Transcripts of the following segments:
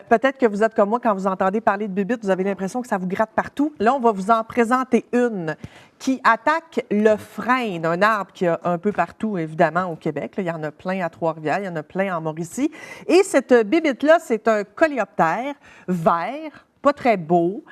Peut-être que vous êtes comme moi, quand vous entendez parler de bibites, vous avez l'impression que ça vous gratte partout. Là, on va vous en présenter une qui attaque le frêne, un arbre qu'il y a un peu partout, évidemment, au Québec. Là, il y en a plein à Trois-Rivières, il y en a plein en Mauricie. Et cette bibite-là, c'est un coléoptère vert, pas très beau,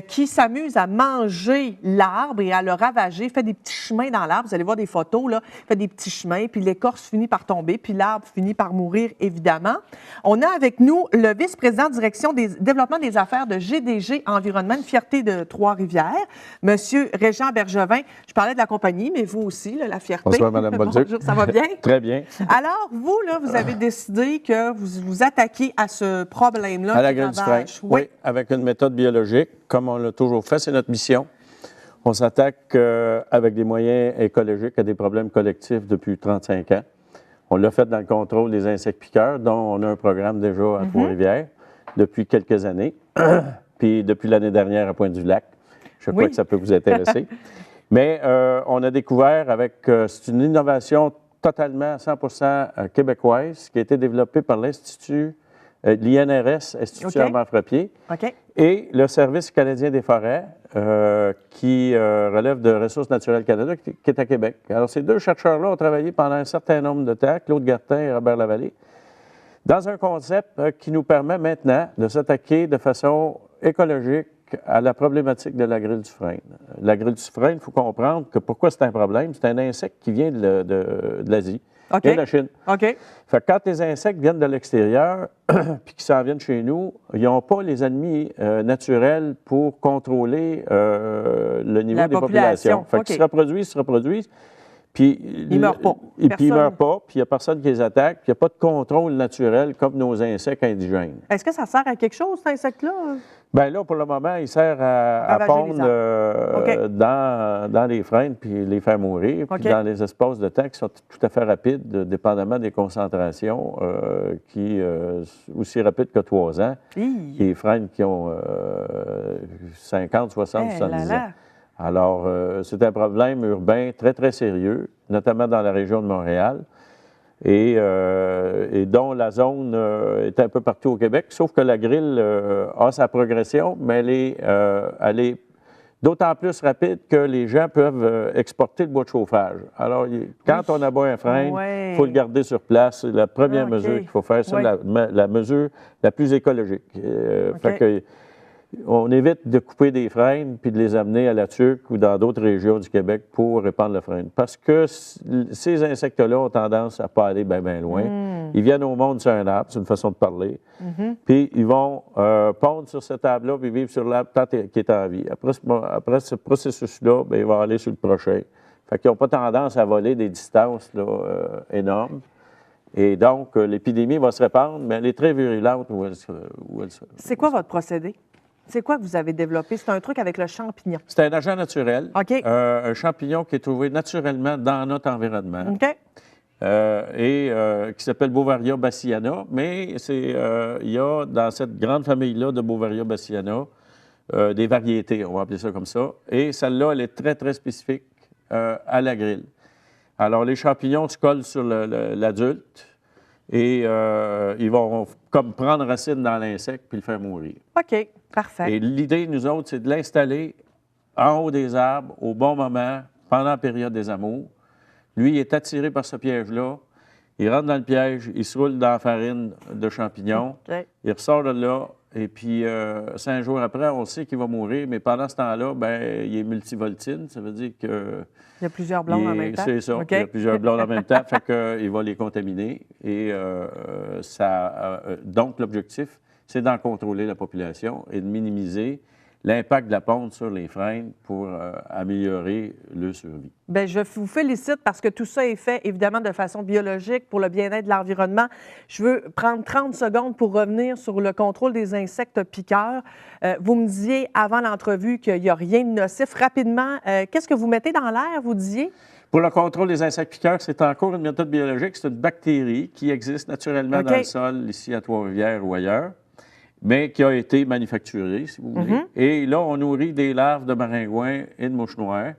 qui s'amuse à manger l'arbre et à le ravager, fait des petits chemins dans l'arbre. Vous allez voir des photos, là, fait des petits chemins, puis l'écorce finit par tomber, puis l'arbre finit par mourir, évidemment. On a avec nous le vice-président direction des développement des affaires de GDG Environnement, une fierté de Trois-Rivières, Monsieur Régent Bergevin. Je parlais de la compagnie, mais vous aussi, là, la fierté. Bonsoir, Mme Bolduc. Bonjour, ça va bien? Très bien. Alors, vous, là, vous avez décidé que vous vous attaquiez à ce problème-là. À la grêle du frêne. Oui, avec une méthode biologique, comme on l'a toujours fait, c'est notre mission. On s'attaque avec des moyens écologiques à des problèmes collectifs depuis 35 ans. On l'a fait dans le contrôle des insectes piqueurs, dont on a un programme déjà à Trois-Rivières depuis quelques années, puis depuis l'année dernière à Pointe-du-Lac. Je crois que ça peut vous intéresser. Mais on a découvert c'est une innovation totalement 100% québécoise qui a été développée par l'Institut, l'INRS, Institut Armand Frappier, et le Service canadien des forêts, qui relève de Ressources naturelles Canada, qui est à Québec. Alors, ces deux chercheurs-là ont travaillé pendant un certain nombre de temps, Claude Gartin et Robert Lavallée, dans un concept qui nous permet maintenant de s'attaquer de façon écologique à la problématique de la grêle du frêne. La grêle du frêne, il faut comprendre que pourquoi c'est un problème. C'est un insecte qui vient de l'Asie, de la Chine. Fait que quand les insectes viennent de l'extérieur puis qu'ils s'en viennent chez nous, ils n'ont pas les ennemis naturels pour contrôler le niveau des populations. Fait qu'ils se reproduisent. Puis, ils ne meurent pas. Et puis, ils ne meurent pas, puis il n'y a personne qui les attaque, puis il n'y a pas de contrôle naturel comme nos insectes indigènes. Est-ce que ça sert à quelque chose, cet insecte-là? Bien là, pour le moment, il sert à pondre dans les frênes puis les faire mourir, puis dans les espaces de temps qui sont tout à fait rapides, dépendamment des concentrations, aussi rapides que 3 ans. Les frênes qui ont 50, 60, 70 ans. Alors, c'est un problème urbain très, très sérieux, notamment dans la région de Montréal, et dont la zone est un peu partout au Québec, sauf que la grille a sa progression, mais elle est d'autant plus rapide que les gens peuvent exporter le bois de chauffage. Alors, quand on abat un frêne, il faut le garder sur place. C'est la première mesure qu'il faut faire, c'est la mesure la plus écologique. Fait que, on évite de couper des frênes puis de les amener à la Tuque ou dans d'autres régions du Québec pour répandre le frêne. Parce que ces insectes-là ont tendance à ne pas aller bien loin. Ils viennent au monde sur un arbre, c'est une façon de parler. Puis ils vont pondre sur cet arbre-là puis vivre sur l'arbre tant qu'il est en vie. Après ce processus-là, ils vont aller sur le prochain. Fait qu'ils n'ont pas tendance à voler des distances énormes. Et donc, l'épidémie va se répandre, mais elle est très virulente où elle se... C'est quoi votre procédé? C'est quoi que vous avez développé? C'est un truc avec le champignon. C'est un agent naturel. Un champignon qui est trouvé naturellement dans notre environnement. Qui s'appelle Beauveria bassiana. Mais il y a dans cette grande famille-là de Beauveria bassiana des variétés, on va appeler ça comme ça. Et celle-là, elle est très, très spécifique à la grille. Alors, les champignons se collent sur l'adulte. Et ils vont comme prendre racine dans l'insecte puis le faire mourir. OK, parfait. Et l'idée, nous autres, c'est de l'installer en haut des arbres, au bon moment, pendant la période des amours. Lui, il est attiré par ce piège-là. Il rentre dans le piège, il se roule dans la farine de champignons. Il ressort de là. Et puis, 5 jours après, on sait qu'il va mourir. Mais pendant ce temps-là, il est multivoltine. Ça veut dire que... Il y a plusieurs blondes en même temps. C'est ça. Il y a plusieurs blondes en même temps. Fait qu'il va les contaminer. Et donc, l'objectif, c'est d'en contrôler la population et de minimiser l'impact de la ponte sur les frênes pour améliorer leur survie. Bien, je vous félicite parce que tout ça est fait, évidemment, de façon biologique pour le bien-être de l'environnement. Je veux prendre 30 secondes pour revenir sur le contrôle des insectes piqueurs. Vous me disiez avant l'entrevue qu'il n'y a rien de nocif. Rapidement, qu'est-ce que vous mettez dans l'air, vous disiez? Pour le contrôle des insectes piqueurs, c'est encore une méthode biologique. C'est une bactérie qui existe naturellement dans le sol, ici à Trois-Rivières ou ailleurs, mais qui a été manufacturée, si vous voulez. Et là, on nourrit des larves de maringouins et de mouches noires.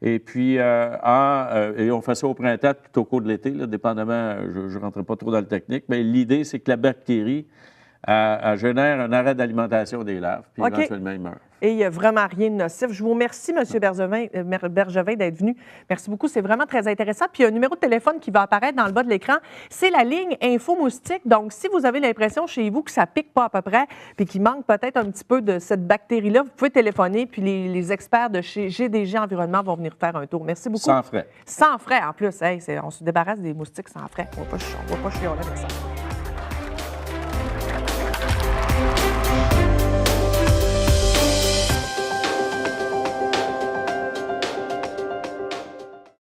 Et puis, et on fait ça au printemps, tout au cours de l'été, là, dépendamment, je ne rentrerai pas trop dans le technique, mais l'idée, c'est que la bactérie elle génère un arrêt d'alimentation des larves, puis OK. éventuellement, ils meurent. Et il n'y a vraiment rien de nocif. Je vous remercie, M. Bergevin, d'être venu. Merci beaucoup. C'est vraiment très intéressant. Puis il y a un numéro de téléphone qui va apparaître dans le bas de l'écran. C'est la ligne Info Moustique. Donc, si vous avez l'impression chez vous que ça pique pas à peu près, puis qu'il manque peut-être un petit peu de cette bactérie-là, vous pouvez téléphoner, puis les experts de chez GDG Environnement vont venir faire un tour. Merci beaucoup. Sans frais. Sans frais, en plus. Hey, on se débarrasse des moustiques sans frais. On ne va pas chialer avec ça.